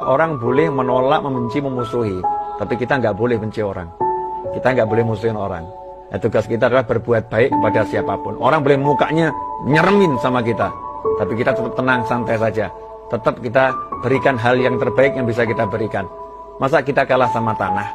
orang boleh menolak, membenci, memusuhi, tapi kita nggak boleh benci orang. Kita nggak boleh musuhin orang. Nah, tugas kita adalah berbuat baik kepada siapapun. Orang boleh mukanya nyeremin sama kita, tapi kita tetap tenang, santai saja. Tetap kita berikan hal yang terbaik yang bisa kita berikan. Masa kita kalah sama tanah?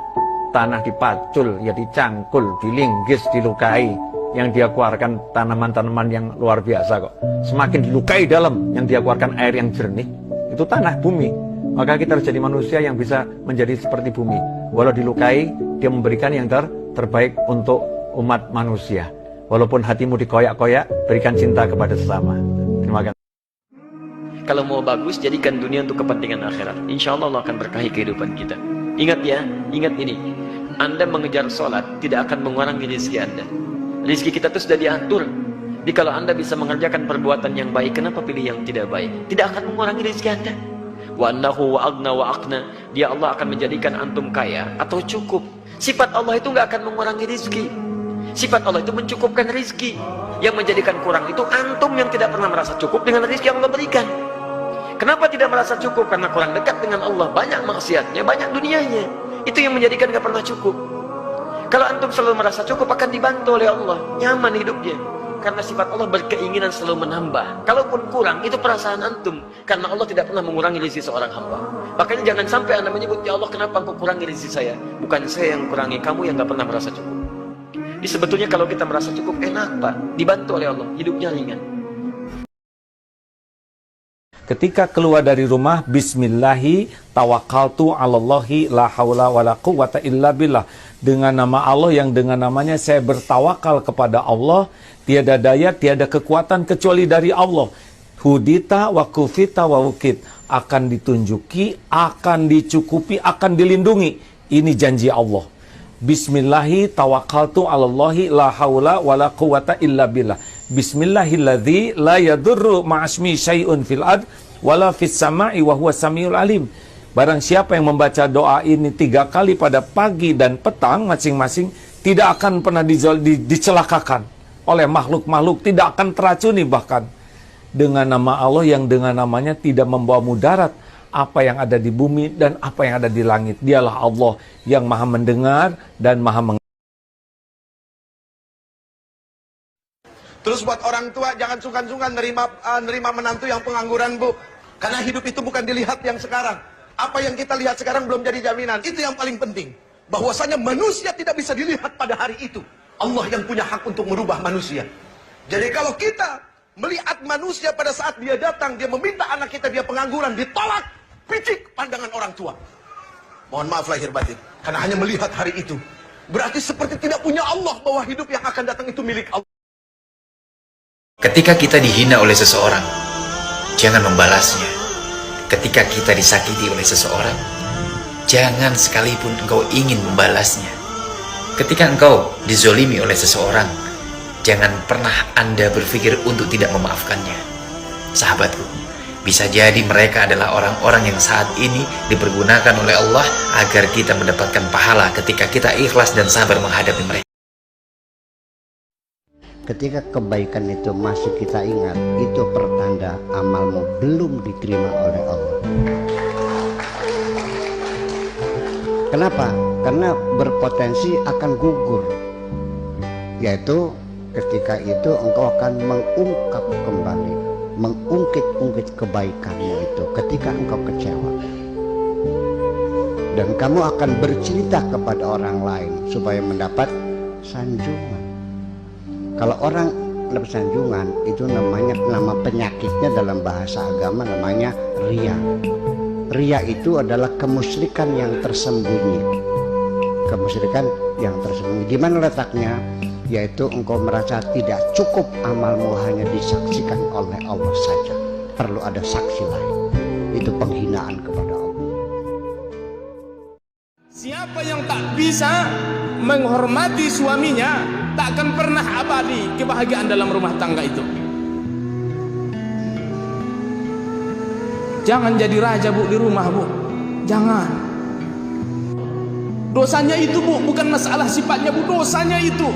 Tanah dipacul, ya dicangkul, dilinggis, dilukai. Yang dia keluarkan tanaman-tanaman yang luar biasa kok. Semakin dilukai dalam, yang dia keluarkan air yang jernih. Itu tanah, bumi. Maka kita harus jadi manusia yang bisa menjadi seperti bumi. Walau dilukai, dia memberikan yang terbaik untuk umat manusia. Walaupun hatimu dikoyak-koyak, berikan cinta kepada sesama. Terima kasih. Kalau mau bagus, jadikan dunia untuk kepentingan akhirat. Insya Allah Allah akan berkahi kehidupan kita. Ingat ya, ingat ini. Anda mengejar sholat, tidak akan mengurangi rezeki Anda. Rezeki kita itu sudah diatur. Jadi kalau Anda bisa mengerjakan perbuatan yang baik, kenapa pilih yang tidak baik? Tidak akan mengurangi rezeki Anda. Wa annahu wa agna wa aqna. Dia Allah akan menjadikan antum kaya atau cukup. Sifat Allah itu nggak akan mengurangi rezeki. Sifat Allah itu mencukupkan rezeki. Yang menjadikan kurang itu antum yang tidak pernah merasa cukup dengan rezeki yang Allah berikan. Kenapa tidak merasa cukup? Karena kurang dekat dengan Allah, banyak maksiatnya, banyak dunianya. Itu yang menjadikan nggak pernah cukup. Kalau antum selalu merasa cukup, akan dibantu oleh Allah, nyaman hidupnya. Karena sifat Allah berkeinginan selalu menambah. Kalaupun kurang, itu perasaan antum. Karena Allah tidak pernah mengurangi rezeki seorang hamba. Makanya jangan sampai Anda menyebut, ya Allah kenapa engkau kurangi rezeki saya? Bukan saya yang kurangi, kamu yang gak pernah merasa cukup. Jadi sebetulnya kalau kita merasa cukup, enak Pak, dibantu oleh Allah, hidupnya ringan. Ketika keluar dari rumah, bismillahi tawakkaltu 'alallahi la haula wala quwwata illa billah. Dengan nama Allah yang dengan namanya saya bertawakal kepada Allah, tiada daya, tiada kekuatan kecuali dari Allah. Hudita wa kufita wa wukit. Akan ditunjuki, akan dicukupi, akan dilindungi. Ini janji Allah. Bismillahi tawakkaltu 'alallahi la haula wala quwwata illa billah. Bismillahilladzi la yadurru ma'asmi syai'un fil ard wala fis sama'i wa huwa samiul alim. Barang siapa yang membaca doa ini 3 kali pada pagi dan petang masing-masing, tidak akan pernah dicelakakan oleh makhluk-makhluk, tidak akan teracuni bahkan. Dengan nama Allah yang dengan namanya tidak membawa mudarat apa yang ada di bumi dan apa yang ada di langit. Dialah Allah yang maha mendengar dan maha mengerti. Terus buat orang tua jangan sungkan-sungkan nerima menantu yang pengangguran, Bu. Karena hidup itu bukan dilihat yang sekarang. Apa yang kita lihat sekarang belum jadi jaminan. Itu yang paling penting. Bahwasanya manusia tidak bisa dilihat pada hari itu. Allah yang punya hak untuk merubah manusia. Jadi kalau kita melihat manusia pada saat dia datang, dia meminta anak kita, dia pengangguran, ditolak, picik pandangan orang tua. Mohon maaf lahir batin. Karena hanya melihat hari itu. Berarti seperti tidak punya Allah bahwa hidup yang akan datang itu milik Allah. Ketika kita dihina oleh seseorang, jangan membalasnya. Ketika kita disakiti oleh seseorang, jangan sekalipun engkau ingin membalasnya. Ketika engkau dizolimi oleh seseorang, jangan pernah Anda berpikir untuk tidak memaafkannya. Sahabatku, bisa jadi mereka adalah orang-orang yang saat ini dipergunakan oleh Allah agar kita mendapatkan pahala ketika kita ikhlas dan sabar menghadapi mereka. Ketika kebaikan itu masih kita ingat, itu pertanda amalmu belum diterima oleh Allah. Kenapa? Karena berpotensi akan gugur. Yaitu ketika itu engkau akan mengungkap kembali, mengungkit-ungkit kebaikanmu itu ketika engkau kecewa. Dan kamu akan bercerita kepada orang lain supaya mendapat sanjungan. Kalau orang dapat sanjungan, itu namanya, nama penyakitnya dalam bahasa agama namanya riya. Riya itu adalah kemusyrikan yang tersembunyi. Kemusyrikan yang tersembunyi. Di mana letaknya? Yaitu engkau merasa tidak cukup amalmu hanya disaksikan oleh Allah saja. Perlu ada saksi lain. Itu penghinaan kepada Allah. Siapa yang tak bisa menghormati suaminya, tak akan pernah abadi kebahagiaan dalam rumah tangga itu. Jangan jadi raja, Bu, di rumah, Bu. Jangan. Dosanya itu, Bu, bukan masalah sifatnya, Bu. Dosanya itu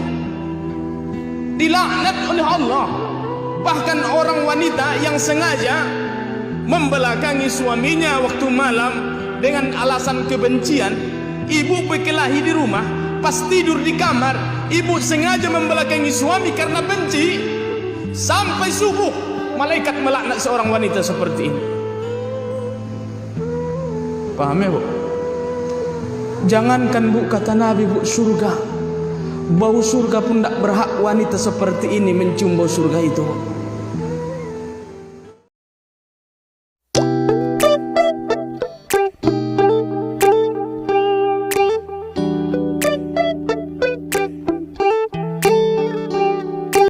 dilaknat oleh Allah. Bahkan orang wanita yang sengaja membelakangi suaminya waktu malam, dengan alasan kebencian, ibu berkelahi di rumah, pas tidur di kamar, ibu sengaja membelakangi suami karena benci, sampai subuh malaikat melaknat seorang wanita seperti ini. Paham ya, Bu? Jangankan, Bu, kata Nabi, Bu, surga, bau surga pun tak berhak wanita seperti ini mencium bau surga itu.